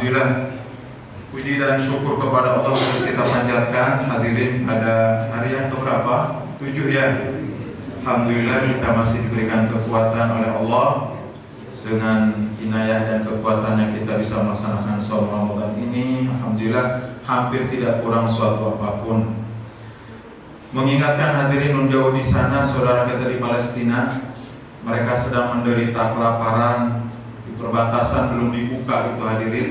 Alhamdulillah, puji dan syukur kepada Allah terus kita panjatkan. Hadirin, pada hari yang keberapa? 7 ya. Alhamdulillah kita masih diberikan kekuatan oleh Allah. Dengan inayah dan kekuatan yang kita bisa melaksanakan saum Ramadan ini, alhamdulillah hampir tidak kurang suatu apapun. Mengingatkan hadirin nun jauh di sana, saudara kita di Palestina, mereka sedang menderita kelaparan. Di perbatasan belum dibuka itu hadirin,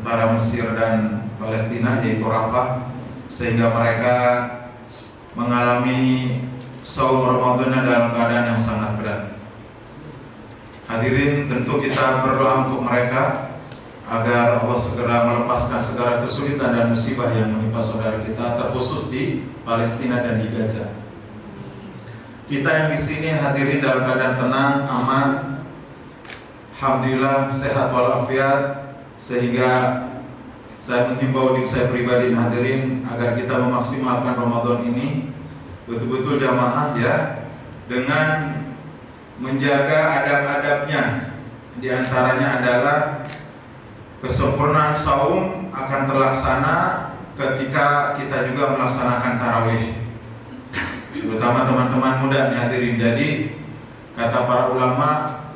antara Mesir dan Palestina, yaitu Rafah, sehingga mereka mengalami saum Ramadan dalam keadaan yang sangat berat. Hadirin, tentu kita berdoa untuk mereka agar Allah segera melepaskan segala kesulitan dan musibah yang menimpa saudara kita, terkhusus di Palestina dan di Gaza. Kita yang di sini hadirin dalam keadaan tenang, aman, alhamdulillah sehat walafiat, sehingga saya menghimbau diri saya pribadi dan hadirin agar kita memaksimalkan Ramadan ini betul-betul jamaah ya, dengan menjaga adab-adabnya. Di antaranya adalah kesempurnaan saum akan terlaksana ketika kita juga melaksanakan tarawih, terutama teman-teman muda nih hadirin. Jadi kata para ulama,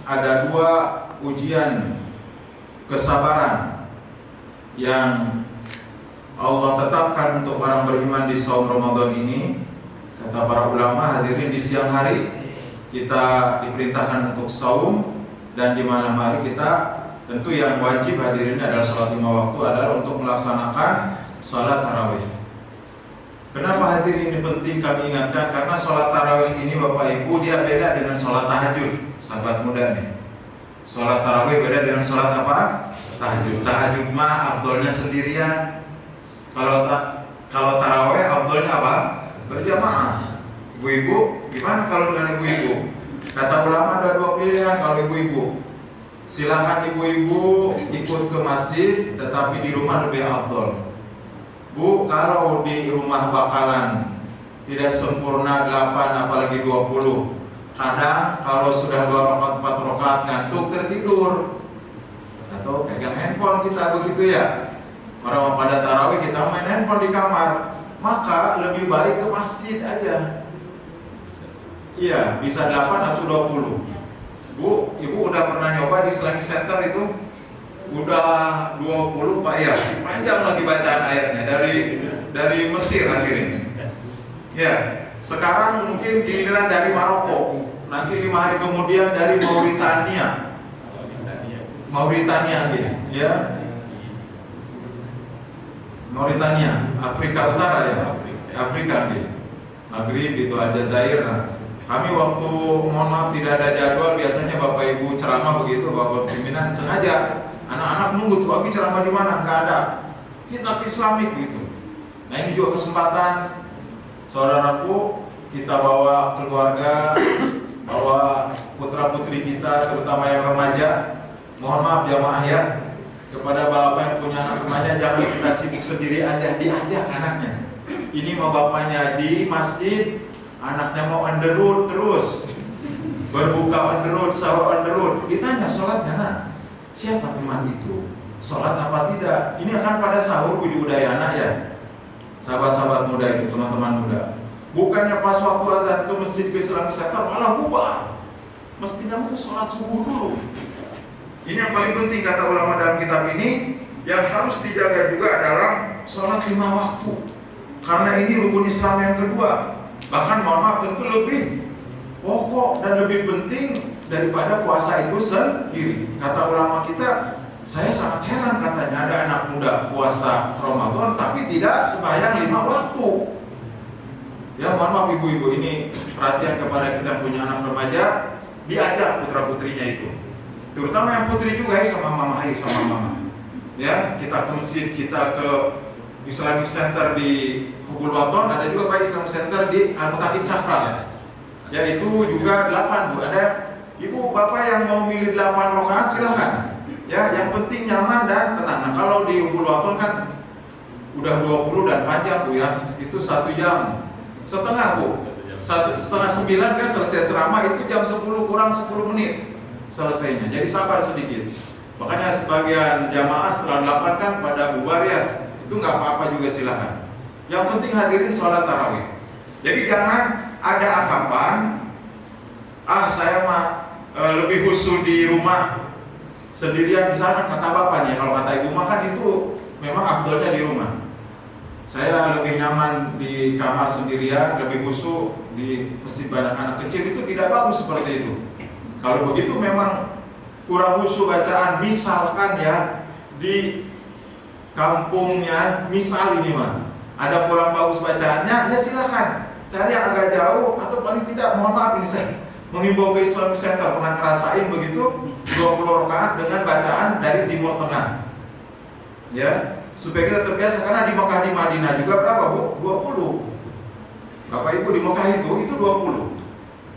ada 2 ujian kesabaran yang Allah tetapkan untuk orang beriman di saum Ramadan ini. Kata para ulama, hadirin, di siang hari kita diperintahkan untuk saum, dan di malam hari kita tentu yang wajib hadirin adalah sholat 5 waktu, adalah untuk melaksanakan sholat tarawih. Kenapa hadirin ini penting kami ingatkan? Karena sholat tarawih ini Bapak Ibu, dia beda dengan sholat tahajud. Sahabat muda nih, sholat tarawih beda dengan sholat apa? Tahajud. Tahajud mah afdolnya sendirian. Kalau tarawih afdolnya apa? Berjamaah. Ibu-ibu, gimana kalau dengan ibu-ibu? Kata ulama ada 2 pilihan kalau ibu-ibu. Silakan ibu-ibu ikut ke masjid, tetapi di rumah lebih afdol. Bu, kalau di rumah bakalan tidak sempurna 8 apalagi 20. Kadang kalau sudah 2 rakaat 4 rakaat ngantuk tertidur. Atau pegang handphone kita begitu ya. Orang pada tarawih kita main handphone di kamar. Maka lebih baik ke masjid aja. Iya, bisa 8 atau 20. Bu, ibu udah pernah nyoba di Islamic Center itu? Udah 20 Pak ya, panjang lagi bacaan ayatnya dari Mesir hadirin. Ya, sekarang mungkin giliran dari Maroko, nanti 5 hari kemudian dari Mauritania gitu, ya. Mauritania, Afrika Utara ya, Afrika gitu. Maghrib itu Aljazair. Nah, kami waktu, mohon maaf tidak ada jadwal, biasanya Bapak Ibu ceramah begitu, Bapak pimpinan sengaja anak-anak nunggu tuh, Abi ceramah di mana? Nggak ada. Kitab Islamik gitu. Nah, ini juga kesempatan saudaraku, kita bawa keluarga, bawa putra putri kita, terutama yang remaja. Mohon maaf jamaah ya, kepada bapak yang punya anak remaja, jangan kita sibuk sendiri aja, diajak anaknya. Ini mau bapaknya di masjid, anaknya mau on the road terus, berbuka on the road, sahur on the road. Ditanya sholatnya, nak, siapa teman itu? Sholat apa tidak? Ini akan pada sahur Budi Udayana ya, sahabat-sahabat muda itu, teman-teman muda. Bukannya pas waktu adzan ke masjid ke Islamic Center malah bubar. Mestinya itu sholat subuh dulu. Ini yang paling penting kata ulama dalam kitab ini. Yang harus dijaga juga adalah sholat 5 waktu, karena ini rukun Islam yang kedua. Bahkan mohon maaf, tentu lebih pokok dan lebih penting daripada puasa itu sendiri. Kata ulama kita, saya sangat heran katanya ada anak muda puasa Ramadan tapi tidak sembahyang 5 waktu. Ya mohon maaf ibu-ibu, ini perhatian kepada kita yang punya anak remaja, diajak putra-putrinya itu, terutama yang putri juga ya, sama mama, ayo sama mama. Ya, kita ke masjid, kita ke Islamic Center di Hubul Waton, ada juga Pak Islamic Center di Al-Mutakin Cakra. Ya itu juga 8 Bu. Ada ibu bapak yang mau milih 8 rakaat silahkan. Ya, yang penting nyaman dan tenang. Nah, kalau di Hubul Waton kan udah 20 dan panjang Bu ya. Itu 1 jam setengah Bu. 8:30 kan selesai ceramah, itu jam 10 kurang 10 menit selesainya. Jadi sabar sedikit. Makanya sebagian jamaah setelah 8 kan pada bubar ya, itu nggak apa-apa juga, silakan. Yang penting hadirin sholat tarawih. Jadi jangan ada anggapan, saya mah lebih khusyuk di rumah sendirian, misalkan kata bapaknya. Kalau kata ibu mah kan itu memang afdolnya di rumah. Saya lebih nyaman di kamar sendirian, lebih khusyuk di masjid banyak anak kecil, itu tidak bagus seperti itu. Kalau begitu memang kurang khusyuk bacaan. Misalkan ya di kampungnya, misal ini mah ada kurang bagus bacaannya, ya silakan cari yang agak jauh, atau paling tidak, mohon maaf ini saya menghimbau ke Islamic Center, pernah ngerasain begitu 20 rakaat dengan bacaan dari Timur Tengah, ya, supaya kita terbiasa. Karena di Mekah, di Madinah juga berapa, Bu? 20. Bapak Ibu di Mekah itu 20.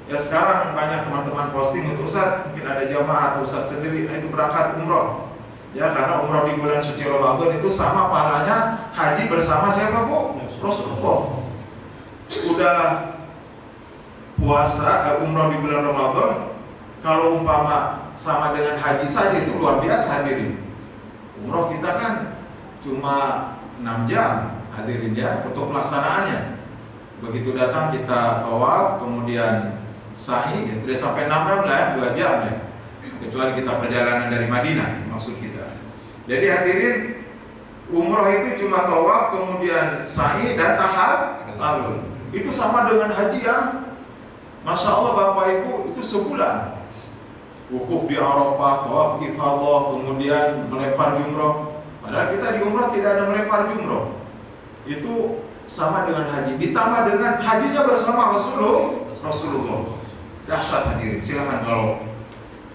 Ya sekarang banyak teman-teman posting, Ustaz mungkin ada jamaah atau Ustaz sendiri itu berangkat umroh. Ya, karena umroh di bulan suci Ramadan itu sama pahalanya haji bersama siapa, Bu? Rasulullah. Udah puasa umroh di bulan Ramadan, kalau umpama sama dengan haji saja itu luar biasa hadirin. Umroh kita kan cuma 6 jam hadirin ya untuk pelaksanaannya. Begitu datang kita tawaf, kemudian sa'i, ya tidak sampai 6 jam lah, 2 jam ya. Kecuali kita perjalanan dari Madinah, maksud kita. Jadi hadirin, umroh itu cuma tawaf, kemudian sa'i dan tahallul. Itu sama dengan haji yang Masya Allah Bapak Ibu itu sebulan. Wukuf di Arafah, tawaf ifadah, kemudian melempar jumroh. Padahal kita di umroh tidak ada melempar jumroh. Itu sama dengan haji. Ditambah dengan hajinya bersama Rasulullah. Dahsyat hadirin. Silakan kalau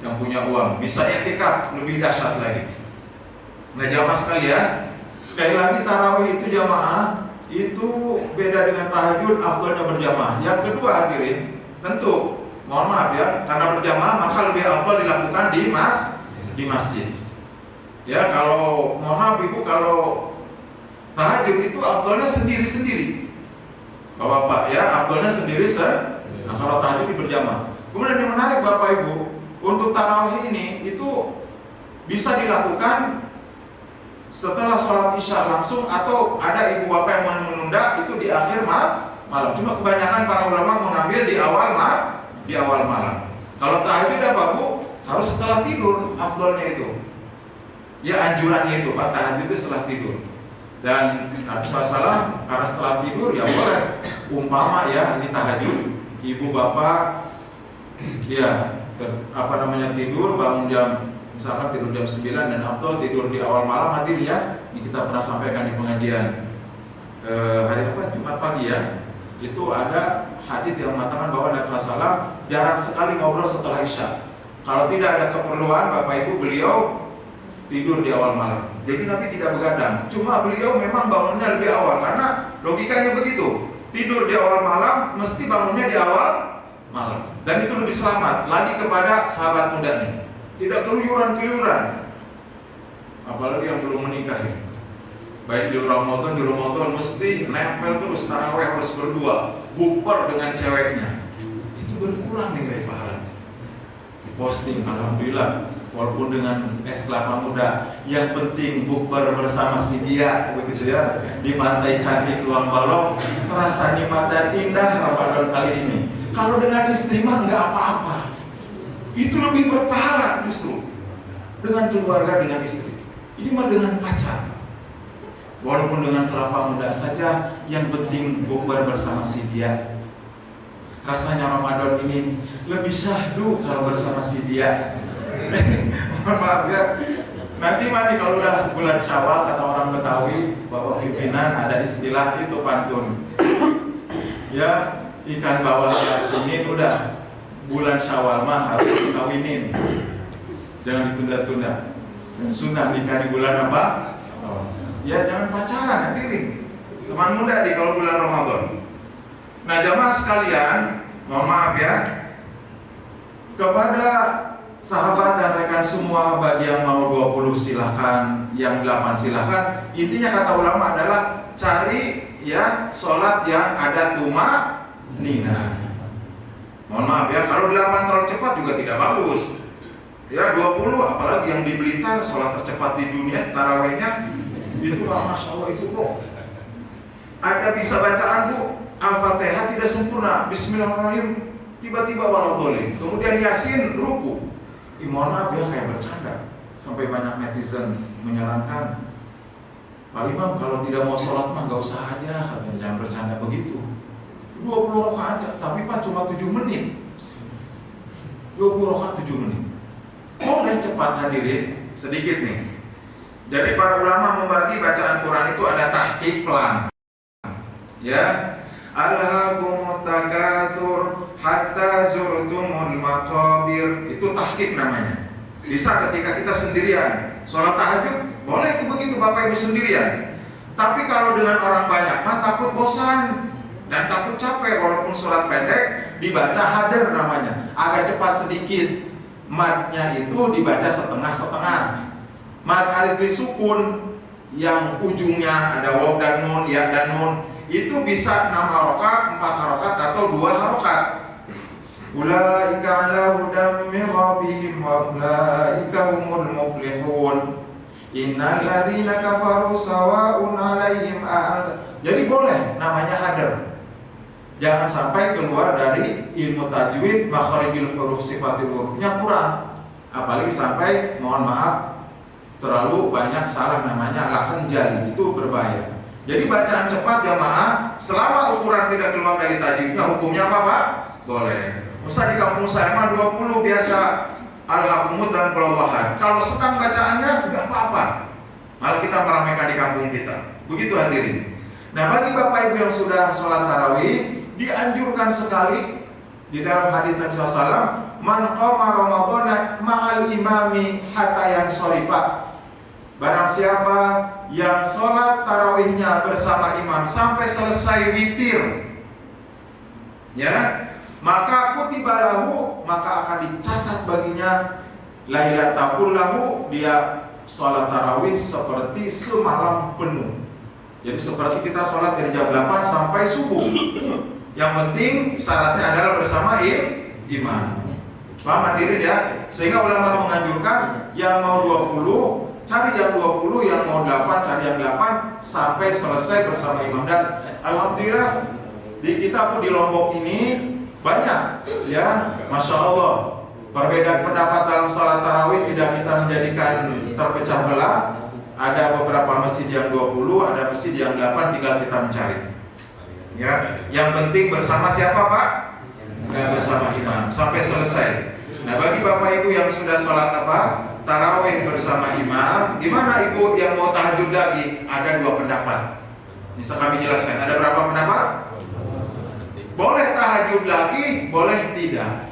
yang punya uang bisa i'tikaf, lebih dahsyat lagi. Nah jamaah sekalian, sekali lagi tarawih itu jamaah itu beda dengan tahajud, afdalnya berjamaah. Yang kedua hadirin, tentu mohon maaf ya, karena berjamaah maka lebih afdal dilakukan di masjid. Ya kalau mohon maaf Ibu, kalau tahajud itu afdalnya sendiri-sendiri. Bapak ya, afdalnya sendiri nah, kalau tahajud berjamaah. Kemudian yang menarik Bapak Ibu, untuk tarawih ini itu bisa dilakukan setelah sholat isya langsung, atau ada ibu bapak yang mau menunda itu di akhir malam. Cuma kebanyakan para ulama mengambil di awal malam. Kalau tahajud apa Bu? Harus setelah tidur, afdolnya itu. Ya anjurannya itu Pak, tahajud itu setelah tidur. Dan Nabi SAW karena setelah tidur ya boleh. Umpama ya ini tahajud, ibu bapak ya tidur bangun jam, misalkan tidur jam 9 dan afdol tidur di awal malam hadirin ya. Ini kita pernah sampaikan di pengajian hari Jumat pagi ya. Itu ada hadis yang mengatakan bahwa Nabi SAW jarang sekali ngobrol setelah isya. Kalau tidak ada keperluan Bapak Ibu, beliau tidur di awal malam. Jadi Nabi tidak begadang. Cuma beliau memang bangunnya lebih awal karena logikanya begitu. Tidur di awal malam mesti bangunnya di awal malam. Dan itu lebih selamat lagi kepada sahabat mudanya. Tidak keluyuran-keluyuran. Apalagi yang belum menikah ya. Baik di Ramadan mesti nempel terus, tarawih harus berdua, bukber dengan ceweknya. Itu berkurang nilai pahala. Posting alhamdulillah, walaupun dengan es kelapa muda, yang penting bukber bersama si dia, begitu ya, di pantai cantik Luang Balong, terasa nikmat dan indah Ramadan kali ini. Kalau dengan istri mah nggak apa-apa. Itu lebih berpahala justru dengan keluarga, dengan istri. Ini mah dengan pacar. Walaupun dengan kelapa muda saja, yang penting bukber bersama si dia. Rasanya Ramadan ini lebih syahdu kalau bersama si dia. Maaf ya. Nanti mah kalau udah bulan Syawal, kata orang Betawi, bahwa pimpinan ada istilah itu pantun. Ya, ikan bawal asinin udah bulan Syawal mah harus dikawinin. Jangan ditunda-tunda. Sunnah nikah di bulan apa? Ya jangan pacaran hadirin. Teman muda di kalau bulan Ramadan. Nah jamaah sekalian, mohon maaf ya, kepada sahabat dan rekan semua, bagi yang mau 20 silahkan, yang 8 silahkan. Intinya kata ulama adalah cari ya sholat yang ada tumanina. Mohon maaf ya, kalau 8 terlalu cepat juga tidak bagus. Ya 20, apalagi yang di Blitar sholat tercepat di dunia tarawehnya itu masya Allah itu kok ada bisa bacaan bu Al-Fatihah tidak sempurna, Bismillahirrahmanirrahim tiba-tiba waladhdallin, kemudian Yasin ruku. Mohon maaf ya kayak bercanda, sampai banyak netizen menyarankan Pak Imam kalau tidak mau sholat mah gak usah aja, katanya jangan bercanda begitu. 20 rakaat aja, tapi Pak cuma 7 menit. 20 rakaat 7 menit. Boleh cepat hadirin, sedikit nih. Jadi para ulama membagi bacaan Quran itu ada tahqiq pelan. Ya, alhaakumut takatsur hatta zurtumul maqabir, itu tahqiq namanya. Bisa ketika kita sendirian sholat tahajud, boleh itu begitu Bapak Ibu sendirian. Tapi kalau dengan orang banyak mah takut bosan dan takut capek. Walaupun sholat pendek dibaca hadir namanya, agak cepat sedikit. Madnya itu dibaca setengah-setengah. Mad alif sukun yang ujungnya ada waw dan nun, ya dan nun, itu bisa 6 harokat, 4 harokat atau 2 harokat. Ulaika ala hudam min rabbihim wa ulaika humul muflihun. Innal ladzina kafaru sawa'un 'alaihim Jadi boleh namanya hadir. Jangan sampai keluar dari ilmu tajwid, makharijul huruf, sifatul hurufnya kurang. Apalagi sampai mohon maaf terlalu banyak salah namanya lahan jali, itu berbahaya. Jadi bacaan cepat jamaah selama ukuran tidak keluar dari tajwidnya, hukumnya apa Pak? Boleh. Ustaz di kampung saya mah 20 biasa al-hakumut dan qulawahan. Kalau sedang bacaannya enggak apa-apa. Malah kita meramaikan di kampung kita. Begitu hadirin. Nah, bagi Bapak Ibu yang sudah sholat tarawih, dianjurkan sekali di dalam hadis Nabi SAW, man qama ramadhana ma'al imami hatta yansarifa. Barang siapa yang sholat tarawihnya bersama imam sampai selesai witir, ya, maka kutiba lahu, maka akan dicatat baginya lailatul lahu, dia sholat tarawih seperti semalam penuh. Jadi seperti kita sholat dari jam 8 sampai subuh. Yang penting syaratnya adalah bersama imam. Paham hadirin ya? Sehingga ulama menganjurkan yang mau 20 cari yang 20, yang mau 8 cari yang 8 sampai selesai bersama imam. Dan alhamdulillah di kita pun di Lombok ini banyak ya, masya Allah. Perbedaan pendapat dalam sholat tarawih tidak kita menjadikan terpecah belah. Ada beberapa masjid yang 20, ada masjid yang 8, tinggal kita mencari. Ya, yang penting bersama siapa Pak? Enggak bersama imam sampai selesai. Nah, bagi Bapak Ibu yang sudah sholat apa? Tarawih bersama imam, gimana Ibu yang mau tahajud lagi? Ada 2 pendapat. Bisa kami jelaskan. Ada berapa pendapat? Boleh tahajud lagi, boleh tidak.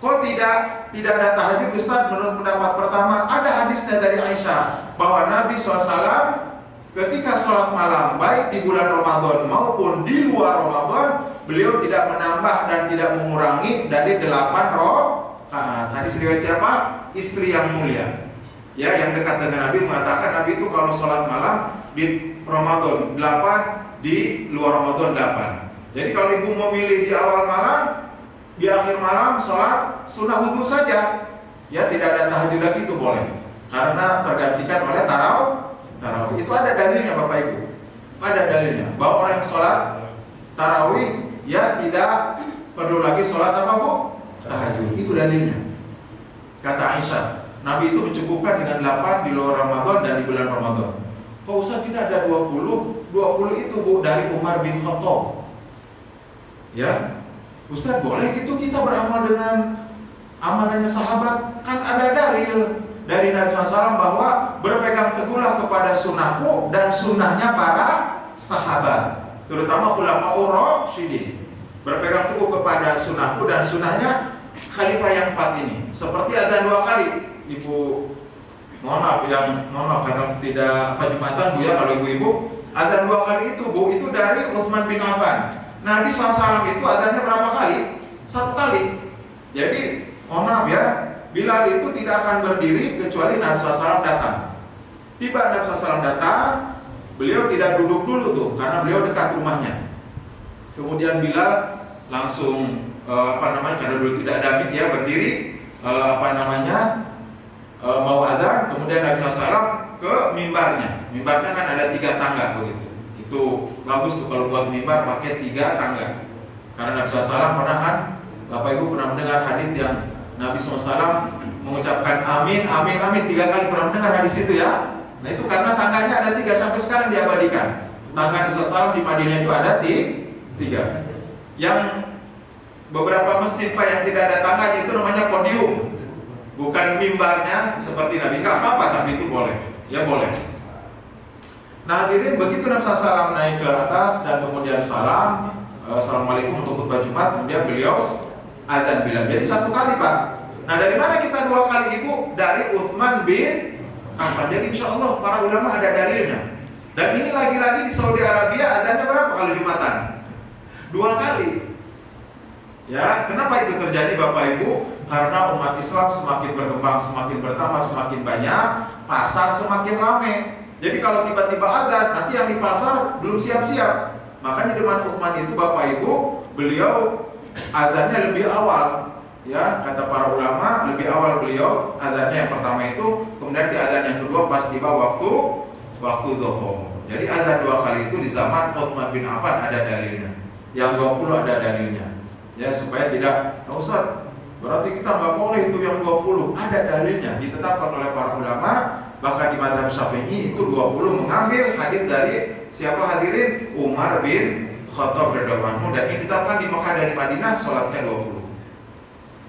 Kok tidak ada tahajud Ustaz? Menurut pendapat pertama, ada hadisnya dari Aisyah bahwa Nabi SAW ketika sholat malam baik di bulan Ramadan maupun di luar Ramadan, beliau tidak menambah dan tidak mengurangi dari 8 rakaat. Hadis riwayat siapa? Istri yang mulia, ya, yang dekat dengan Nabi mengatakan Nabi itu kalau sholat malam di Ramadan 8, di luar Ramadan 8. Jadi kalau ibu memilih di awal malam, di akhir malam sholat sunnah wudu saja, ya, tidak ada tahajud lagi, itu boleh karena tergantikan oleh tarawih. Itu ada dalilnya Bapak Ibu, ada dalilnya bahwa orang yang sholat tarawih ya tidak perlu lagi sholat apa Bu? Tahajud. Itu dalilnya. Kata Aisyah, Nabi itu mencukupkan dengan 8 di luar Ramadan dan di bulan Ramadan. Kok Ustaz kita ada 20 itu Bu dari Umar bin Khattab. Ya, Ustaz boleh gitu kita beramal dengan amalannya sahabat? Kan ada dalil dari Nabi SAW bahwa berpegang teguhlah kepada sunnahku dan sunnahnya para sahabat, terutama khulafaur rasyidin. Berpegang teguh kepada sunnahku dan sunnahnya khalifah yang 4 ini. Seperti adzan 2 kali. Ibu, mohon maaf karena tidak Jumatan Bu ya, kalau ibu-ibu adzan 2 kali itu Bu, itu dari Utsman bin Affan. Nabi SAW itu adzannya berapa kali? 1 kali. Jadi mohon maaf ya, Bilal itu tidak akan berdiri kecuali Nabi SAW datang. Tiba Nabi SAW datang, beliau tidak duduk dulu tuh karena beliau dekat rumahnya. Kemudian Bilal langsung karena dulu tidak ada mic ya, berdiri mau adzan, kemudian Nabi SAW ke mimbarnya. Mimbarnya kan ada 3 tangga begitu. Itu bagus tuh kalau buat mimbar pakai 3 tangga. Karena Nabi SAW pernah kan, Bapak Ibu pernah mendengar hadis yang Nabi SAW mengucapkan amin, amin, amin 3 kali. Pernah mendengar hadis itu ya? Nah itu karena tangganya ada 3 sampai sekarang diabadikan. Tangga Nabi SAW di Madinah itu ada 3. Yang beberapa masjid Pak yang tidak ada tangganya itu namanya podium. Bukan mimbarnya seperti Nabi, nggak apa-apa tapi itu boleh, ya boleh. Nah hadirin, begitu Nabi SAW naik ke atas dan kemudian salam, assalamualaikum untuk khutbah Jumat, kemudian beliau adzan Bilal. Jadi 1 kali Pak. Nah dari mana kita 2 kali Ibu? Dari Utsman bin Affan. Jadi insya Allah para ulama ada dalilnya. Dan ini lagi-lagi di Saudi Arabia adzannya berapa kali Jumatan? 2 kali. Ya, kenapa itu terjadi Bapak Ibu? Karena umat Islam semakin berkembang, semakin bertambah, semakin banyak, pasar semakin ramai. Jadi kalau tiba-tiba adzan, nanti yang di pasar belum siap-siap. Makanya di mana Utsman itu Bapak Ibu, beliau adzannya lebih awal. Ya, kata para ulama, lebih awal beliau adzannya yang pertama itu, kemudian di adzan yang kedua pas tiba waktu zuhur. Jadi adzan 2 kali itu di zaman Utsman bin Affan ada dalilnya. Yang 20 ada dalilnya. Ya supaya tidak, nah Ustaz, berarti kita nggak boleh itu yang 20. Ada dalilnya, ditetapkan oleh para ulama. Bahkan di mazhab Syafi'i itu 20 mengambil hadis dari siapa hadirin? Umar bin Khattab radhiyallahu anhu, dan ini ditetapkan di Mekah dan Madinah sholatnya 20.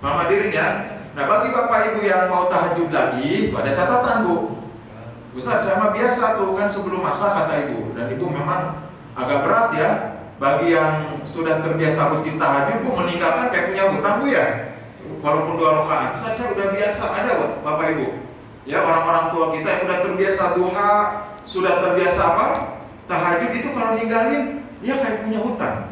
Nah hadirin ya. Nah bagi Bapak Ibu yang mau tahajud lagi, itu ada catatan Bu. Ustaz, saya mah biasa tuh kan sebelum masa kata Ibu, dan Ibu memang agak berat ya. Bagi yang sudah terbiasa rutin tahajud, Bu meninggalkan kayak punya hutang Bu ya. Walaupun 2 rakaat, saya udah biasa. Ada Bapak Ibu, ya orang-orang tua kita yang udah terbiasa duha, sudah terbiasa apa? Tahajud itu kalau ninggalin, ya kayak punya hutang,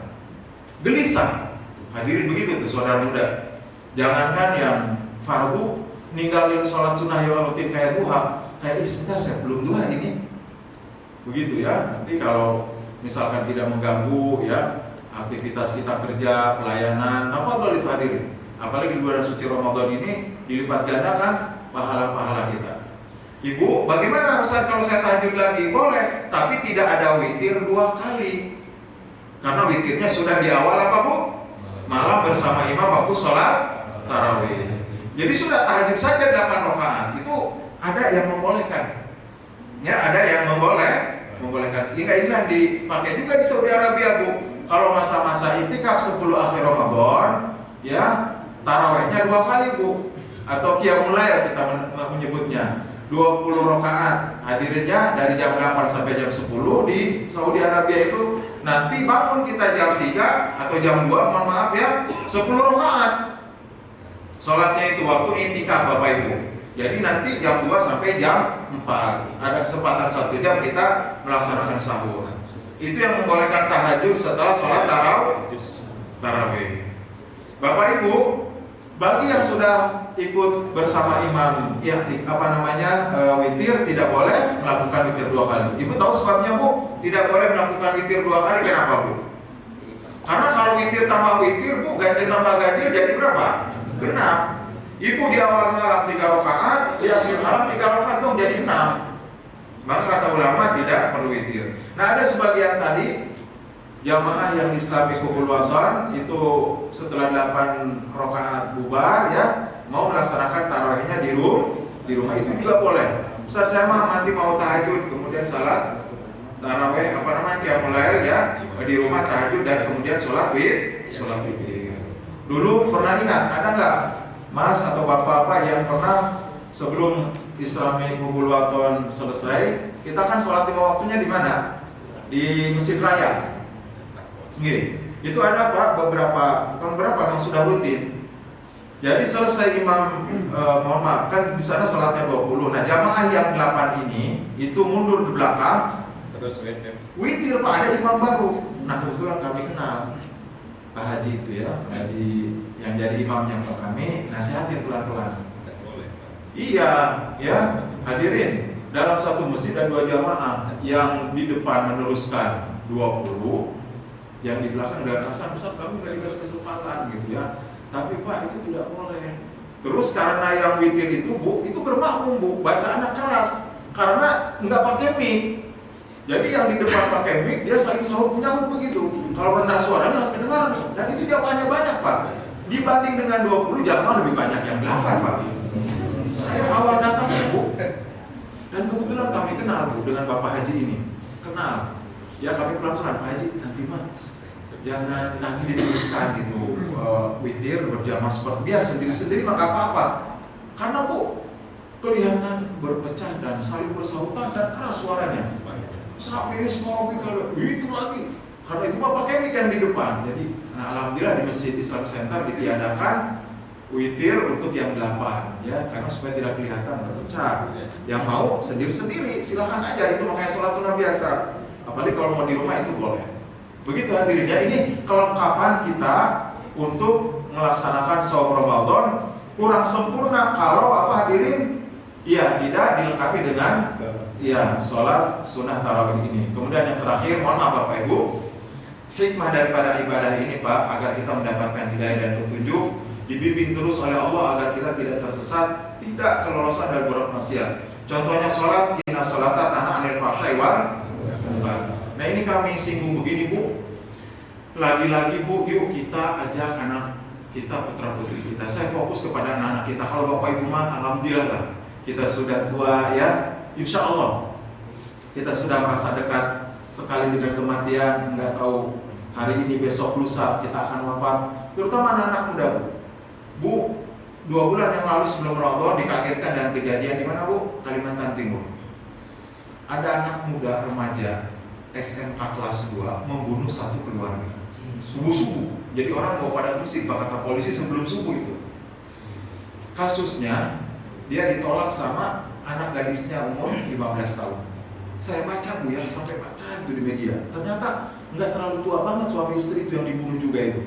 gelisah. Hadirin begitu tuh saudara muda. Jangankan yang fardu, ninggalin sholat sunnah yang rutin kayak duha, kayak sebentar saya belum duha ini. Begitu ya. Nanti kalau misalkan tidak mengganggu ya aktivitas kita kerja, pelayanan, apa itu hadirin. Apalagi di bulan suci Ramadan ini dilipat gandakan pahala-pahala kita. Ibu, bagaimana Ustaz kalau saya tahajud lagi? Boleh, tapi tidak ada witir 2 kali. Karena witirnya sudah di awal apa Bu? Malam bersama imam waktu sholat tarawih. Jadi sudah tahajud saja 8 rakaat. Itu ada yang membolehkan. Ya, ada yang membolehkan. Sehingga inilah dipakai juga di Saudi Arabia Bu. Kalau masa-masa iktikaf 10 akhir Ramadan, ya tarawihnya 2 kali Bu. Atau qiyamul lail kita menyebutnya 20 rakaat. Hadirinnya dari jam 8 sampai jam 10 di Saudi Arabia itu. Nanti bangun kita jam 3 atau jam 2, mohon maaf ya, 10 rakaat. Sholatnya itu waktu iktikaf Bapak Ibu. Jadi nanti jam 2 sampai jam 4 ada kesempatan 1 jam kita melaksanakan sahur. Itu yang membolehkan tahajud setelah sholat tarawih. Bapak Ibu, bagi yang sudah ikut bersama imam witir, tidak boleh melakukan witir 2 kali. Ibu tahu sebabnya Bu? Tidak boleh melakukan witir 2 kali. Kenapa Bu? Karena kalau witir tambah witir Bu, ganjil tambah ganjil jadi berapa? Genap. Ibu di awal malam 3 rakaat, di akhir malam 3 rakaat dong jadi 6. Maka kata ulama tidak perlu witir. Nah ada sebagian tadi jamaah yang Islami Fuqul Watan itu setelah 8 rakaat bubar ya mau melaksanakan tarawihnya di rumah itu juga boleh. Ustaz saya nanti mau tahajud kemudian salat tarawih qiyamul lail ya di rumah tahajud dan kemudian sholat witir. Dulu pernah ingat ada nggak Mas atau bapak-bapak yang pernah sebelum Islami Fuqul Watan selesai kita kan sholat 5 waktunya di mana? Di Masjid Raya. Itu ada beberapa yang sudah rutin. Jadi selesai imam mohon maaf kan di sana sholatnya 20. Nah jamaah yang 8 ini itu mundur di belakang terus witir Pak, ada imam baru. Nah kebetulan kami kenal Pak Haji itu ya, Pak Haji yang jadi imamnya Pak kami, nasihatin pelan-pelan. Iya ya hadirin, dalam satu masjid ada 2 jamaah, yang di depan meneruskan 20, yang di belakang udah Ustaz kami gak dikasih kesempatan gitu ya. Tapi Pak itu tidak boleh. Terus karena yang witir itu Bu, itu bermakmum Bu, bacaannya keras karena nggak pakai mic. Jadi yang di depan pakai mic dia saling sahut menyahut begitu. Kalau rendah suaranya nggak kedengaran, dan itu jamaahnya banyak Pak. Dibanding dengan 20 jamaah lebih banyak yang 8 Pak. Saya awal datang Bu, dan kebetulan kami kenal Bu dengan Bapak Haji ini. Kenal. Ya kami pelan-pelan, Pak Haji nanti mah jangan nanti diteruskan gitu witir berjamaah seperti biasa sendiri-sendiri maka apa-apa. Karena Bu kelihatan berpecah dan saling bersahutan dan keras suaranya. Sampai semua kalau itu lagi. Karena itu mah pakai mic yang di depan. Jadi alhamdulillah di Masjid Islam Center ditiadakan witir untuk yang 8 ya, karena supaya tidak kelihatan berpecah. Yang mau sendiri-sendiri silahkan aja, itu makanya sholat sunnah biasa. Apalagi kalau mau di rumah itu boleh. Begitu hadirin ya, ini kelengkapan kita untuk melaksanakan saum Ramadan. Kurang sempurna kalau apa hadirin? Ya tidak dilengkapi dengan ya sholat sunnah tarawih ini. Kemudian yang terakhir, mohon maaf Bapak Ibu, hikmah daripada ibadah ini Pak, agar kita mendapatkan hidayah dan petunjuk, dibimbing terus oleh Allah agar kita tidak tersesat, tidak kelolosan dari berbuat maksiat. Contohnya sholat, inna sholata tanha 'anil fahsya'i wal munkar. Nah ini kami singgung begini Bu, lagi-lagi Bu, yuk kita ajak anak kita, putra putri kita. Saya fokus kepada anak-anak kita. Kalau Bapak Ibu mah alhamdulillah lah, kita sudah tua ya, insya Allah kita sudah merasa dekat sekali dengan kematian. Nggak tahu hari ini besok lusa kita akan wafat, terutama anak-anak muda Bu. 2 bulan yang lalu sebelum Ramadan dikagetkan dengan kejadian di mana Bu? Kalimantan Timur. Ada anak muda remaja SMK kelas 2 membunuh satu keluarga subuh-subuh. Jadi orang mau pada musik, kata polisi sebelum subuh itu. Kasusnya dia ditolak sama anak gadisnya umur 15 tahun. Saya baca Bu ya, sampai baca itu di media. Ternyata nggak terlalu tua banget suami istri itu yang dibunuh juga itu.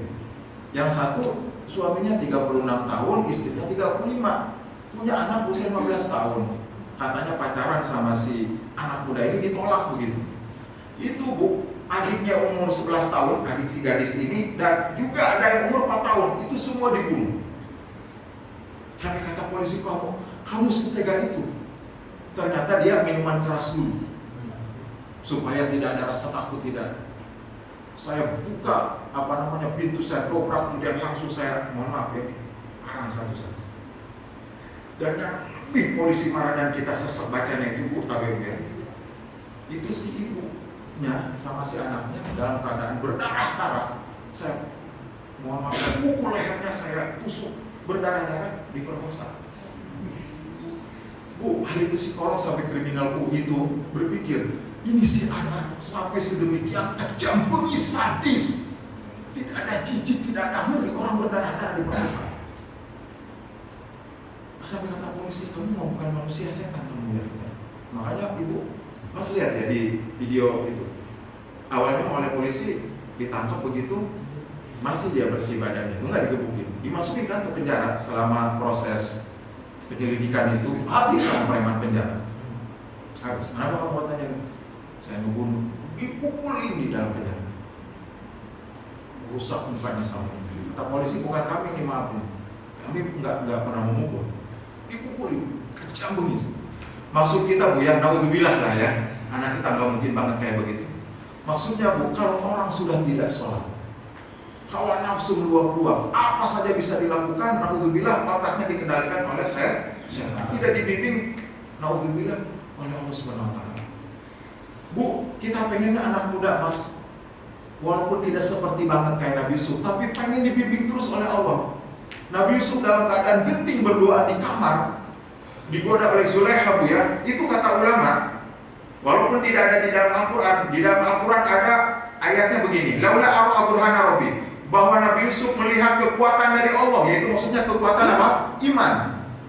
Yang satu suaminya 36 tahun, istrinya 35. Punya anak usia 15 tahun. Katanya pacaran sama si anak muda ini, ditolak begitu. Itu Bu, adiknya umur 11 tahun, adik si gadis ini, dan juga ada yang umur 4 tahun, itu semua dibunuh. Sampai kata polisi, kamu setega itu. Ternyata dia minuman keras dulu, supaya tidak ada rasa takut, tidak. Saya buka pintu, saya dobrak, kemudian langsung saya, mohon maaf ya, arang satu-satu. Dan yang lebih polisi marah dan kita sesek bacanya itu Bu, tahu ya, itu si ibunya sama si anaknya dalam keadaan berdarah-darah. Saya mohon maaf, saya pukul lehernya, saya tusuk, berdarah-darah, diperkosa. Bu, ahli psikolog sampai kriminal Bu itu berpikir, ini si anak sampai sedemikian kejam, bengis, sadis, tidak ada jijik, tidak ada ngeri, orang berdarah-darah diperkosa. Sampai kata polisi, kamu mau bukan manusia, saya akan kamu. Makanya Ibu, Mas lihat ya di video itu, awalnya oleh polisi ditangkap begitu, masih dia bersih badannya, itu nggak digebukin, dimasukin kan ke penjara selama proses penyelidikan itu, habis sama preman penjara. Habis. Kenapa kamu mau tanya? Saya ngebunuh, dipukulin di dalam penjara, rusak mukanya sama ini. Kata polisi, bukan kami ini, maaf, kami nggak pernah memukul, dipukulin, kejam bengis. Maksud kita Bu ya, naudzubillah lah ya, anak kita nggak mungkin banget kayak begitu. Maksudnya Bu, kalau orang sudah tidak sholat, hawa nafsu meluap-luap, apa saja bisa dilakukan, naudzubillah, otaknya dikendalikan oleh setan, tidak dibimbing, naudzubillah, oleh Allah Subhanahu wa Ta'ala. Bu, kita pengennya anak muda Mas, walaupun tidak seperti banget kayak Nabi Yusuf, tapi pengen dibimbing terus oleh Allah. Nabi Yusuf dalam keadaan genting berdoa di kamar, digoda oleh Zulaikha Bu ya, itu kata ulama, walaupun tidak ada di dalam Al-Quran, di dalam Al-Quran ada ayatnya begini, laula ara burhana rabbi, bahwa Nabi Yusuf melihat kekuatan dari Allah, yaitu maksudnya kekuatan apa? Iman.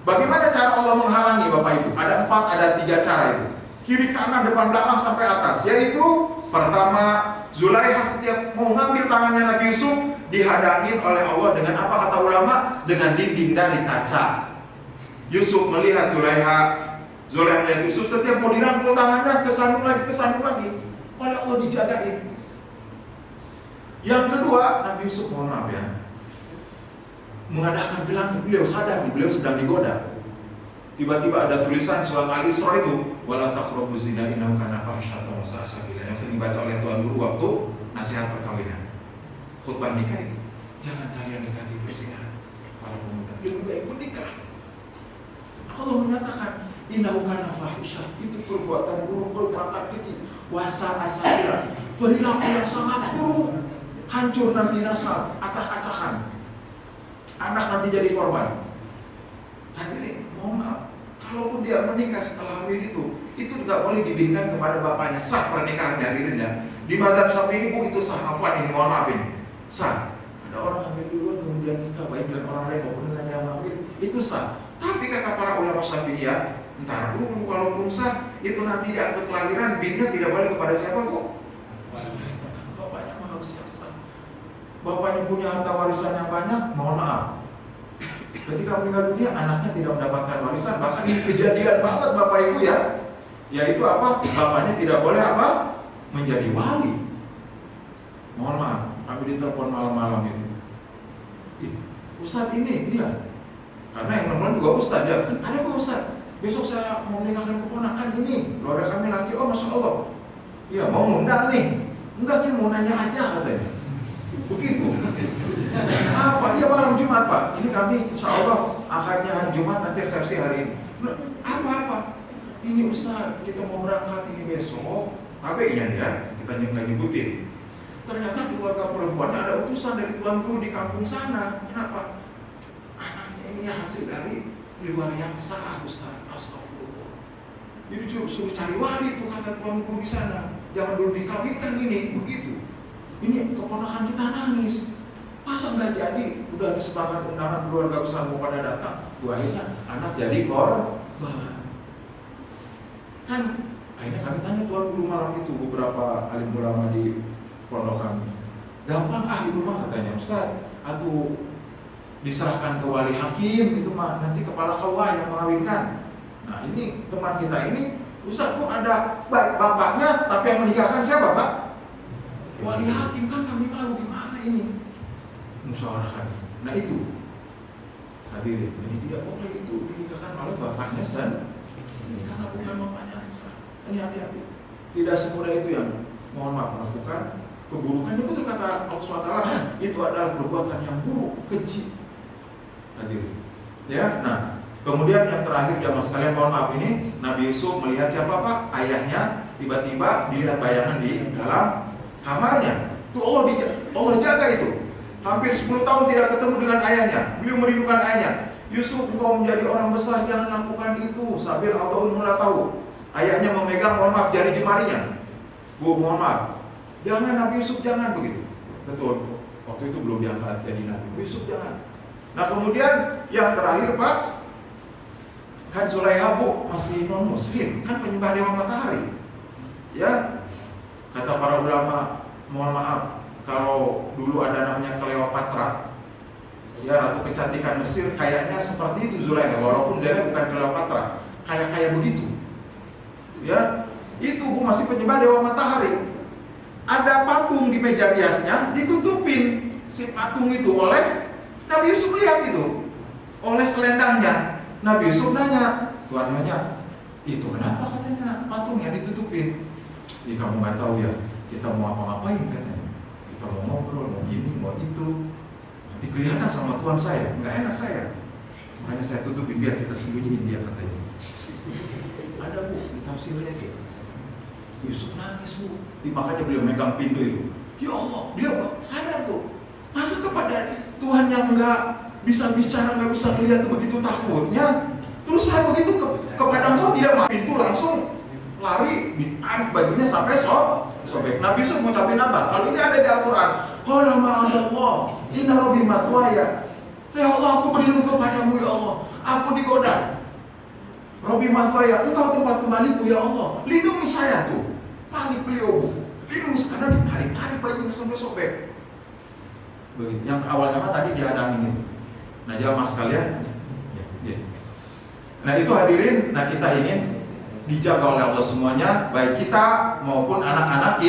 Bagaimana cara Allah menghalangi Bapak Ibu? Ada 3 cara itu, kiri, kanan, depan, belakang, sampai atas. Yaitu pertama, Zulaikha setiap mau ngambil tangannya Nabi Yusuf, dihadangin oleh Allah dengan apa kata ulama? Dengan dinding dari kaca. Yusuf melihat Zulaikha melihat Yusuf, setiap mau dirangkul tangannya, kesandung lagi, oleh Allah dijagain. Yang kedua, Nabi Yusuf, mohon maaf ya, mengadahkan ke langit. Beliau sadar, beliau sedang digoda. Tiba-tiba ada tulisan surat Al-Isra itu, wala taqrabu zina innahu kana fahisyatan wa sa'a sabila, yang sering dibaca oleh Tuan Guru waktu nasihat perkawinan, khutbah nikah itu. Jangan kalian dekati perzinahan, para pemuda, lebih baik menikah. Allah menyatakan innahu kana fahisyah, itu perbuatan buruk, perbuatan keji, wa sa'a sabila, perilaku yang sangat buruk, hancur nanti nasab, acak-acakan, anak nanti jadi korban. Hadirin, mohon maaf, kalaupun dia menikah setelah hamil itu tidak boleh diberikan kepada bapaknya. Sah pernikahannya, hadirin ya. Di mazhab Syafi'i ibu itu sah. Afwan, ini mohon maaf ini, sah. Ada orang hamil duluan kemudian nikah, baik dengan orang lain maupun dengan yang hamil, itu sah. Tapi kata para ulama Syafi'i ya, entar dulu, walaupun sah, itu nanti di akte kelahiran binda tidak boleh kepada siapa kok? Bapaknya mah harus yang sah. Bapaknya punya harta warisan yang banyak, mohon maaf, ketika meninggal dunia anaknya tidak mendapatkan warisan. Bahkan ini kejadian banget Bapak Ibu ya, yaitu apa? Bapaknya tidak boleh apa? Menjadi wali. Mohon maaf, kami ditelepon malam-malam itu. Ustadz ini, iya. Karena yang nomor juga Ustadz ya. Ada apa Ustadz? Besok saya mau meninggalkan keponakan ini. Keluarga kami lagi, oh Masya Allah. Iya, mau ngundang nih. Enggak, ini mau nanya aja katanya. Begitu. Apa? Iya malam Jumat Pak. Ini kami insya Allah akhirnya hari Jumat, nanti resepsi hari ini. Apa? Ini Ustaz, kita mau berangkat ini besok. KB-nya ya, kita nggak nyebutin. Ternyata keluarga perempuannya ada utusan dari Tuan Guru di kampung sana. Kenapa? Anaknya ini hasil dari luar yang sah Ustaz. Astagfirullah. Jadi suruh cari wali itu kata Tuan Guru di sana. Jangan dulu dikawinkan ini, begitu. Ini keponakan kita nangis. Masa nggak jadi? Udah disebarkan undangan keluarga besar mau pada datang. Akhirnya anak jadi korban. Kan akhirnya kami tanya Tuan Guru malam itu beberapa alim ulama di pondok kami. Gampang itu mah katanya Ustaz. Atau diserahkan ke wali hakim itu mah, nanti kepala KUA yang mengawinkan. Nah ini teman kita ini, Ustaz kok ada baik bapaknya tapi yang menikahkan siapa Pak? Wali hakim. Kan kami malu, gimana ini? Musyawarahkan. Nah itu hadirin, jadi tidak boleh itu dinikahkan oleh bapaknya ini karena bukan bapaknya. Ini hati-hati, tidak semudah itu yang mohon maaf melakukan keburukan. Itu betul kata Allah SWT, itu adalah perbuatan yang buruk, keji. Hadirin ya. Nah kemudian yang terakhir jamaah sekalian, mohon maaf, ini Nabi Yusuf melihat siapa Pak? Ayahnya. Tiba-tiba dilihat bayangan di dalam kamarnya. Tuh Allah jaga itu. Hampir 10 tahun tidak ketemu dengan ayahnya. Beliau merindukan ayahnya. Yusuf, engkau menjadi orang besar, jangan lakukan itu. Sambil Allahul Mula tahu. Ayahnya memegang, mohon maaf, jari jemarinya. Bu, mohon maaf, jangan Nabi Yusuf, jangan begitu. Betul, waktu itu belum diangkat jadi Nabi Yusuf, jangan. Nah kemudian yang terakhir Pak, kan Zulaiha Bu masih non muslim, kan penyembah dewa matahari. Ya, kata para ulama, mohon maaf, kalau dulu ada namanya Cleopatra, ya ratu kecantikan Mesir, kayaknya seperti itu Zulaiha, walaupun Zulaiha bukan Cleopatra, kayak begitu. Ya, itu Bu masih penyembah dewa matahari. Ada patung di meja riasnya, ditutupin si patung itu oleh Nabi Yusuf. Lihat itu, oleh selendangnya. Nabi Yusuf nanya, Tuhan nanya, itu kenapa katanya patungnya ditutupin? Kamu nggak tahu ya, kita mau apa-ngapain katanya. Kita mau ngobrol, mau ini, mau itu. Nanti kelihatan sama Tuhan saya, nggak enak saya. Makanya saya tutupin biar kita sembunyiin dia katanya. Ada Bu, di tafsirnya dia. Yusuf nangis Bu, makanya beliau megang pintu itu. Ya Allah, beliau sadar tuh. Masa kepada Tuhan yang nggak bisa bicara, nggak bisa kelihatan, begitu takutnya. Terus saya begitu kepada Engkau tidak mau, pintu langsung lari, ditarik bajunya sampai sobek. Nabi Yusuf ngucapin apa? Kalau ini ada di Al-Quran. Qala ma'adallah, inna rabbi matwaya. Ya Allah, aku berlindung kepadamu ya Allah. Aku digoda. Rabbi matwaya, engkau tempat kembaliku ya Allah. Lindungi saya tuh. Panik beliau, lindungi, karena ditarik-tarik bajunya sampai sobek. Begitu. Yang awalnya tadi dihadangin itu. Nah jamaah sekalian, ya. Nah itu hadirin, nah kita ingin dijaga oleh Allah semuanya, baik kita maupun anak-anak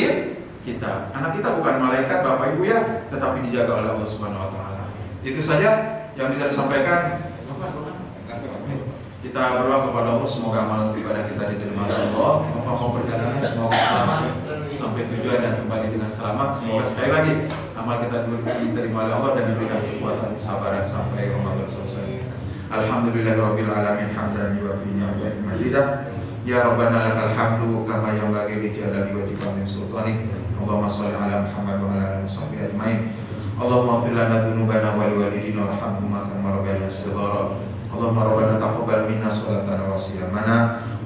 kita. Anak kita bukan malaikat Bapak Ibu ya, tetapi dijaga oleh Allah Subhanahu wa taala. Itu saja. yang bisa disampaikan. Kita berdoa kepada Allah semoga amal ibadah kita diterima oleh Allah. Bapak mau perjalanan semoga selamat sampai tujuan dan kembali dengan selamat. Semoga sekali lagi amal kita diterima oleh Allah dan diberikan kekuatan kesabaran sampai Ramadan selesai. Alhamdulillahirabbil alamin hamdan yuwafi ni'matahu mazidah. Ya Rabbana lakal hamdu kama yanbaghi li jalali wajhika min sultanik. Allahumma shalli ala Muhammad wa ala alihi washabbihi ajmain. Allahumma ighfir lana dzunubana wa liwalidina warhamhuma kama rabbayana shighara. Allahumma rabbana taqabbal minna sholatana wa siyamana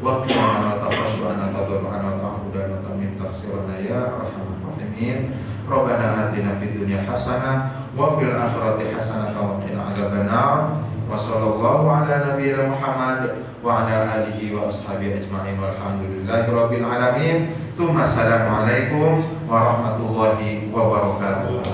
wa qina wa taqabbal tadarruana wa ta'budana wa tamim taqsirana ya arhamar rahimin. Rabbana atina fid dunya hasanah wa fil akhirati hasanah wa qina adzabannar. Wa sallallahu ala nabiyyina Muhammad wa ala alihi wa ashabihi ajma'in walhamdulillahi rabbil alamin. Tsumma assalamualaikum warahmatullahi wabarakatuh.